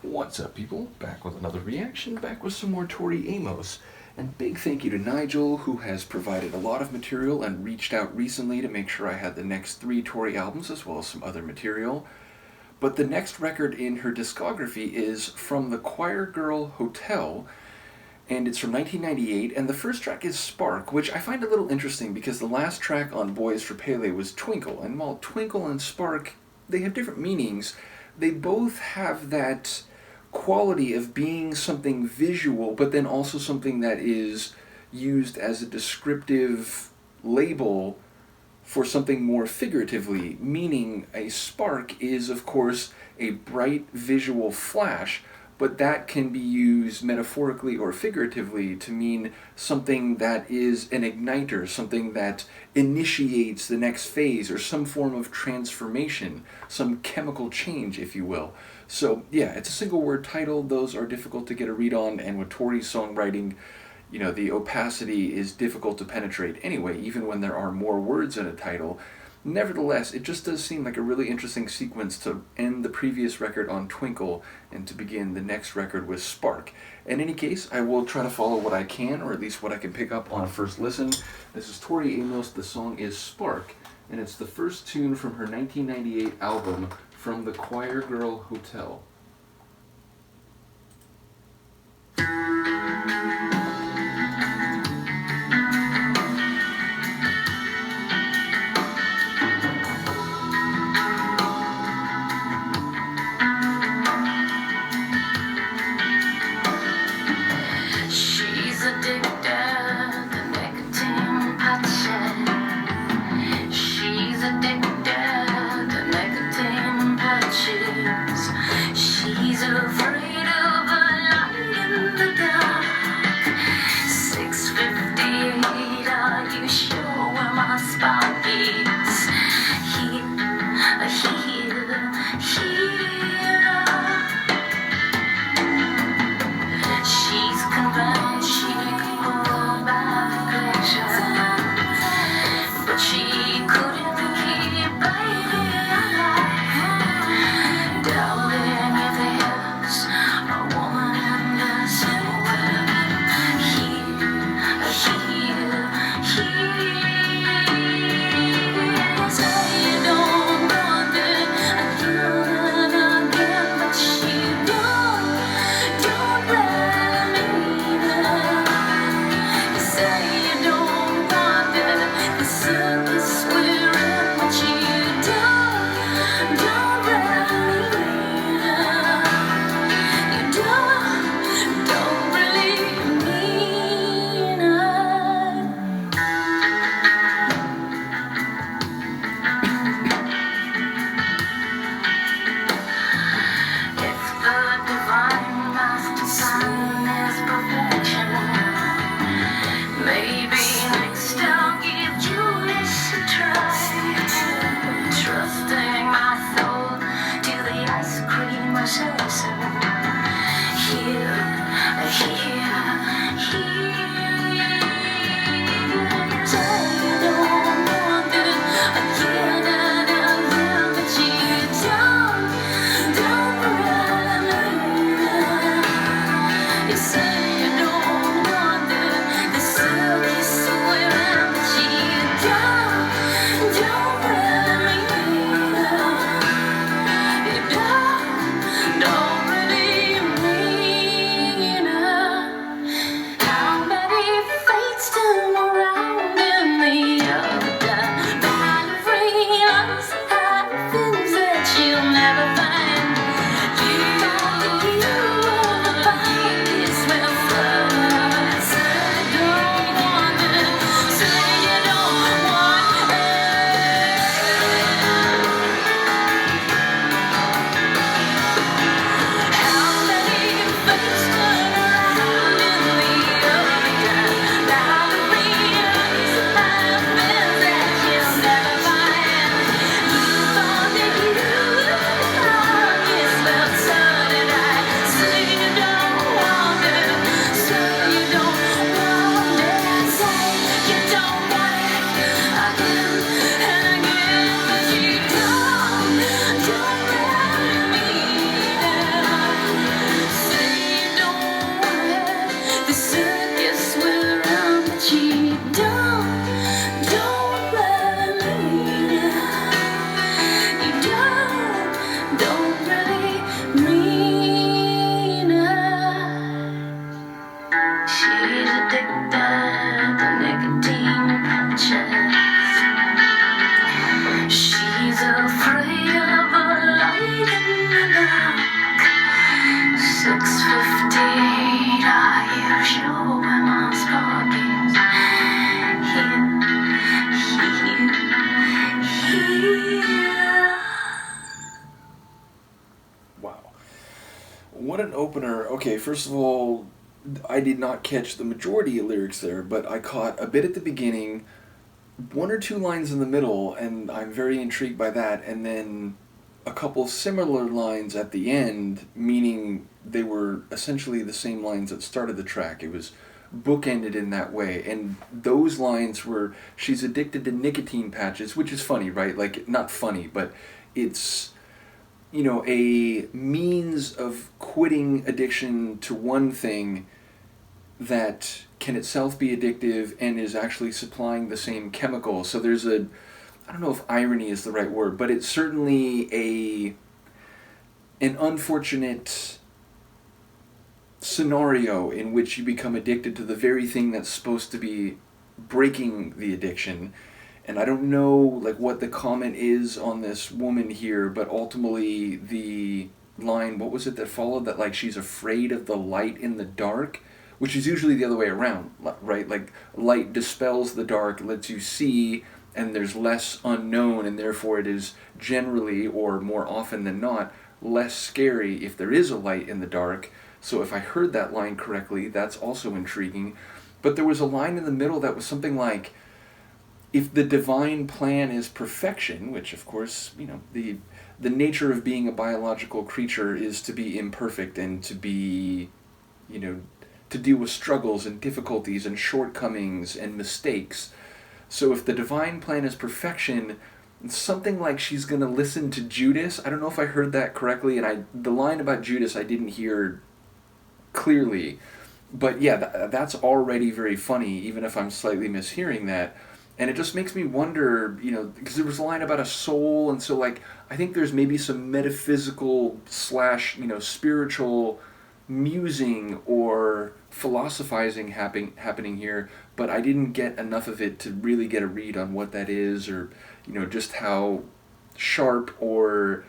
What's up, people? Back with another reaction, back with some more Tori Amos. And big thank you to Nigel, who has provided a lot of material and reached out recently to make sure I had the next 3 Tori albums as well as some other material. But the next record in her discography is From the Choirgirl Hotel, and it's from 1998, and the first track is Spark, which I find a little interesting because the last track on Boys for Pele was Twinkle, and while Twinkle and Spark, they have different meanings, they both have that quality of being something visual, but then also something that is used as a descriptive label for something more figuratively, meaning a spark is, of course, a bright visual flash, but that can be used metaphorically or figuratively to mean something that is an igniter, something that initiates the next phase or some form of transformation, some chemical change, if you will. So yeah, it's a single word title. Those are difficult to get a read on, and with Tori's songwriting, you know, the opacity is difficult to penetrate anyway, even when there are more words in a title. Nevertheless, it just does seem like a really interesting sequence to end the previous record on Twinkle and to begin the next record with Spark. In any case, I will try to follow what I can, or at least what I can pick up on first listen. This is Tori Amos, the song is Spark, and it's the first tune from her 1998 album, From the Choirgirl Hotel. She's afraid of a light in the dark. 6:58, are you sure where my spot is? Here. She's convinced she could go by vacation, but she couldn't keep baby alive. Doubting if the heavens What an opener. Okay, first of all, I did not catch the majority of lyrics there, but I caught a bit at the beginning, one or two lines in the middle, and I'm very intrigued by that, and then a couple similar lines at the end, meaning they were essentially the same lines that started the track. It was bookended in that way, and those lines were, she's addicted to nicotine patches, which is funny, right? Like, not funny, but it's, a means of quitting addiction to one thing that can itself be addictive and is actually supplying the same chemical. So there's I don't know if irony is the right word, but it's certainly an unfortunate scenario in which you become addicted to the very thing that's supposed to be breaking the addiction. And I don't know like what the comment is on this woman here, but ultimately the line, what was it that followed, that like she's afraid of the light in the dark, which is usually the other way around, right? Like light dispels the dark, lets you see, and there's less unknown, and therefore it is generally, or more often than not, less scary if there is a light in the dark. So if I heard that line correctly, that's also intriguing. But there was a line in the middle that was something like, if the divine plan is perfection, which of course, the nature of being a biological creature is to be imperfect and to be, to deal with struggles and difficulties and shortcomings and mistakes. So if the divine plan is perfection, something like she's going to listen to Judas. I don't know if I heard that correctly, and the line about Judas I didn't hear clearly. But yeah, that's already very funny, even if I'm slightly mishearing that. And it just makes me wonder, because there was a line about a soul, and so like I think there's maybe some metaphysical slash, spiritual musing or philosophizing happening here, but I didn't get enough of it to really get a read on what that is, or just how sharp or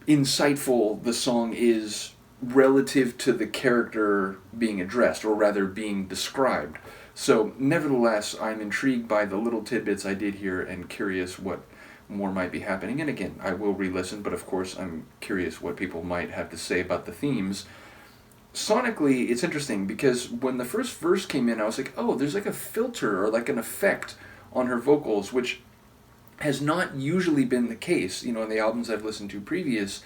insightful the song is relative to the character being addressed, or rather being described. So nevertheless, I'm intrigued by the little tidbits I did hear and curious what more might be happening. And again, I will re-listen, but of course I'm curious what people might have to say about the themes. Sonically, it's interesting because when the first verse came in, I was like, oh, there's like a filter or like an effect on her vocals, which has not usually been the case, in the albums I've listened to previous.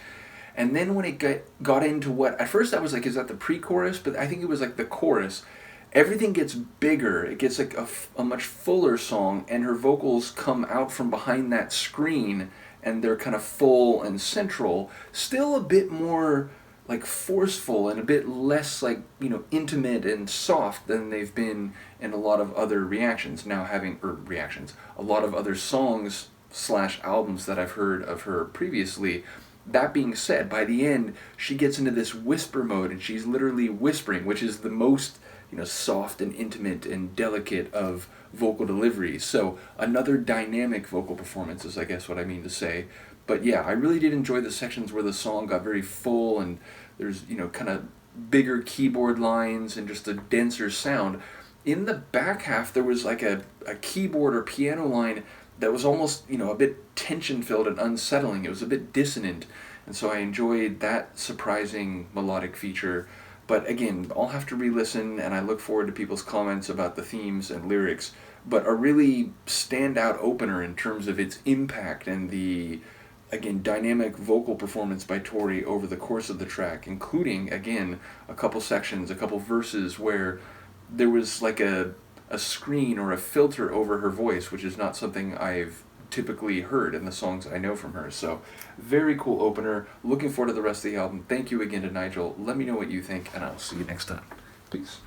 And then when it got into what, at first I was like, is that the pre-chorus? But I think it was like the chorus. Everything gets bigger. It gets like a much fuller song, and her vocals come out from behind that screen, and they're kind of full and central. Still a bit more like forceful and a bit less like, intimate and soft than they've been in a lot of other a lot of other songs slash albums that I've heard of her previously. That being said, by the end, she gets into this whisper mode, and she's literally whispering, which is the most, soft and intimate and delicate of vocal delivery. So another dynamic vocal performance is, I guess, what I mean to say. But yeah, I really did enjoy the sections where the song got very full, and there's, kind of bigger keyboard lines and just a denser sound. In the back half, there was like a keyboard or piano line that was almost, a bit tension-filled and unsettling. It was a bit dissonant, and so I enjoyed that surprising melodic feature. But again, I'll have to re-listen, and I look forward to people's comments about the themes and lyrics. But a really standout opener in terms of its impact and the, again, dynamic vocal performance by Tori over the course of the track, including, again, a couple sections, a couple verses where there was like a screen or a filter over her voice, which is not something I've typically heard in the songs I know from her. So very cool opener. Looking forward to the rest of the album. Thank you again to Nigel. Let me know what you think, and I'll see you next time. Peace.